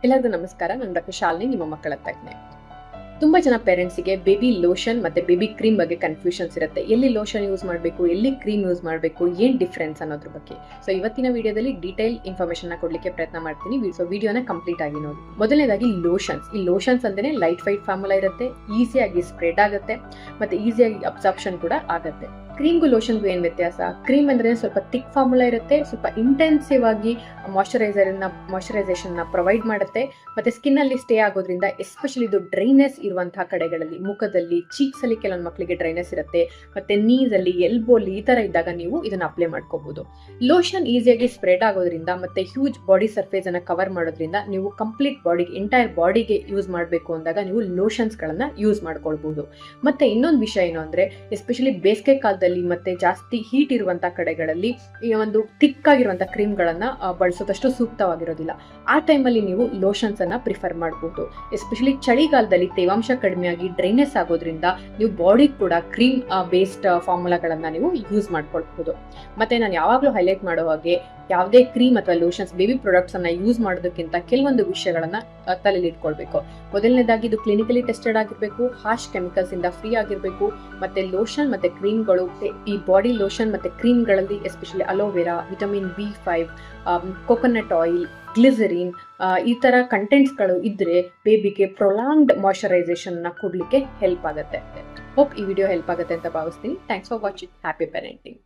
ಎಲ್ಲರಿಗೂ ನಮಸ್ಕಾರ. ನಾನು ಡಾಕ್ಟರ್ ಶಾಲಿನಿ, ನಿಮ್ಮ ಮಕ್ಕಳ ತಜ್ಞೆ. ತುಂಬಾ ಜನ ಪೇರೆಂಟ್ಸ್ಗೆ ಬೇಬಿ ಲೋಷನ್ ಮತ್ತೆ ಬೇಬಿ ಕ್ರೀಮ್ ಬಗ್ಗೆ ಕನ್ಫ್ಯೂಷನ್ಸ್ ಇರುತ್ತೆ. ಎಲ್ಲಿ ಲೋಷನ್ ಯೂಸ್ ಮಾಡಬೇಕು, ಎಲ್ಲಿ ಕ್ರೀಮ್ ಯೂಸ್ ಮಾಡಬೇಕು, ಏನ್ ಡಿಫ್ರೆನ್ಸ್ ಅನ್ನೋದ್ರ ಬಗ್ಗೆ. ಸೊ ಇವತ್ತಿನ ವಿಡಿಯೋದಲ್ಲಿ ಡೀಟೇಲ್ ಇನ್ಫಾರ್ಮೇಶನ್ ಕೊಡ್ಲಿಕ್ಕೆ ಪ್ರಯತ್ನ ಮಾಡ್ತೀನಿ. ಸೊ ವಿಡಿಯೋನ ಕಂಪ್ಲೀಟ್ ಆಗಿ ನೋಡಿ. ಮೊದಲನೇದಾಗಿ ಲೋಷನ್ಸ್. ಈ ಲೋಷನ್ಸ್ ಅಂದ್ರೆ ಲೈಟ್ ವೈಟ್ ಫಾರ್ಮುಲಾ ಇರುತ್ತೆ, ಈಸಿಯಾಗಿ ಸ್ಪ್ರೆಡ್ ಆಗುತ್ತೆ ಮತ್ತೆ ಈಸಿಯಾಗಿ ಅಬ್ಸಾರ್ಪ್ಷನ್ ಕೂಡ ಆಗುತ್ತೆ. ಕ್ರೀಮ್ಗೂ ಲೋಷನ್ಗೂ ಏನ್ ವ್ಯತ್ಯಾಸ? ಕ್ರೀಮ್ ಅಂದ್ರೆ ಸ್ವಲ್ಪ ಥಿಕ್ ಫಾರ್ಮುಲಾ ಇರುತ್ತೆ, ಸ್ವಲ್ಪ ಇಂಟೆನ್ಸಿವ್ ಆಗಿ ಮಾಯಶ್ಚರೈಸೇಷನ್ ನ ಪ್ರೊವೈಡ್ ಮಾಡುತ್ತೆ ಮತ್ತೆ ಸ್ಕಿನ್ ಅಲ್ಲಿ ಸ್ಟೇ ಆಗೋದ್ರಿಂದ, ಎಸ್ಪೆಷಲಿ ಇದು ಡ್ರೈನೆಸ್ ಇರುವಂತಹ ಕಡೆಗಳಲ್ಲಿ, ಮುಖದಲ್ಲಿ, ಚೀಕ್ಸ್ ಅಲ್ಲಿ ಕೆಲವೊಂದು ಮಕ್ಕಳಿಗೆ ಡ್ರೈನೆಸ್ ಇರುತ್ತೆ, ಮತ್ತೆ ನೀಸ್ ಅಲ್ಲಿ, ಎಲ್ಬೋಲಿ ಈ ತರ ಇದ್ದಾಗ ನೀವು ಇದನ್ನ ಅಪ್ಲೈ ಮಾಡ್ಕೋಬಹುದು. ಲೋಷನ್ ಈಸಿಯಾಗಿ ಸ್ಪ್ರೆಡ್ ಆಗೋದ್ರಿಂದ ಮತ್ತೆ ಹ್ಯೂಜ್ ಬಾಡಿ ಸರ್ಫೇಸ್ ಅನ್ನ ಕವರ್ ಮಾಡೋದ್ರಿಂದ ನೀವು ಕಂಪ್ಲೀಟ್ ಬಾಡಿಗೆ, ಎಂಟೈರ್ ಬಾಡಿಗೆ ಯೂಸ್ ಮಾಡಬೇಕು ಅಂದಾಗ ನೀವು ಲೋಷನ್ಸ್ ಗಳನ್ನ ಯೂಸ್ ಮಾಡ್ಕೊಳ್ಬಹುದು. ಮತ್ತೆ ಇನ್ನೊಂದು ವಿಷಯ ಏನು ಅಂದ್ರೆ, ಎಸ್ಪೆಷಲಿ ಬೇಸಿಗೆ ಕಾಲದಲ್ಲಿ ಮತ್ತೆ ಜಾಸ್ತಿ ಹೀಟ್ ಇರುವಂತಹ ಕಡೆಗಳಲ್ಲಿ ಈ ಒಂದು ಥಿಕ್ ಆಗಿರುವಂತಹ ಕ್ರೀಮ್ ಗಳನ್ನ ಬಳಸೋದಷ್ಟು ಸೂಕ್ತವಾಗಿರೋದಿಲ್ಲ. ಆ ಟೈಮಲ್ಲಿ ನೀವು ಲೋಷನ್ಸ್ ಅನ್ನ ಪ್ರಿಫರ್ ಮಾಡಬಹುದು. ಎಸ್ಪೆಷಲಿ ಚಳಿಗಾಲದಲ್ಲಿ ತೇವಾಂಶ ಕಡಿಮೆಯಾಗಿ ಡ್ರೈನೆಸ್ ಆಗೋದ್ರಿಂದ ನೀವು ಬಾಡಿ ಕೂಡ ಕ್ರೀಮ್ ಬೇಸ್ಡ್ ಫಾರ್ಮುಲಾಗಳನ್ನ ನೀವು ಯೂಸ್ ಮಾಡ್ಕೊಳ್ಬಹುದು. ಮತ್ತೆ ನಾನು ಯಾವಾಗಲೂ ಹೈಲೈಟ್ ಮಾಡೋ ಹಾಗೆ, ಯಾವುದೇ ಕ್ರೀಮ್ ಅಥವಾ ಲೋಷನ್ಸ್, ಬೇಬಿ ಪ್ರಾಡಕ್ಟ್ಸ್ ಅನ್ನ ಯೂಸ್ ಮಾಡೋದಕ್ಕಿಂತ ಕೆಲವೊಂದು ವಿಷಯಗಳನ್ನ ತಲೆಯಲ್ಲಿ ಇಟ್ಕೊಳ್ಬೇಕು. ಮೊದಲನೇದಾಗಿ ಇದು ಕ್ಲಿನಿಕಲಿ ಟೆಸ್ಟೆಡ್ ಆಗಿರ್ಬೇಕು, ಹಾರ್ಶ್ ಕೆಮಿಕಲ್ಸ್ ಇಂದ ಫ್ರೀ ಆಗಿರ್ಬೇಕು. ಮತ್ತೆ ಲೋಷನ್ ಮತ್ತೆ ಕ್ರೀಮ್ಗಳು, ಈ ಬಾಡಿ ಲೋಷನ್ ಮತ್ತೆ ಕ್ರೀಮ್ಗಳಲ್ಲಿ especially aloe vera, vitamin B5, coconut oil, glycerin ಈ ತರ ಕಂಟೆಂಟ್ಸ್ಗಳು ಇದ್ರೆ ಬೇಬಿಗೆ ಪ್ರೊಲಾಂಗ್ಡ್ ಮಾಯಶ್ಚರೈಸೇಷನ್ ನ ಕೊಡ್ಲಿಕ್ಕೆ ಹೆಲ್ಪ್ ಆಗುತ್ತೆ. ಹೋಪ್ ಈ ವಿಡಿಯೋ ಹೆಲ್ಪ್ ಆಗುತ್ತೆ ಅಂತ ಭಾವಿಸ್ತೀನಿ. Thanks for watching. Happy parenting.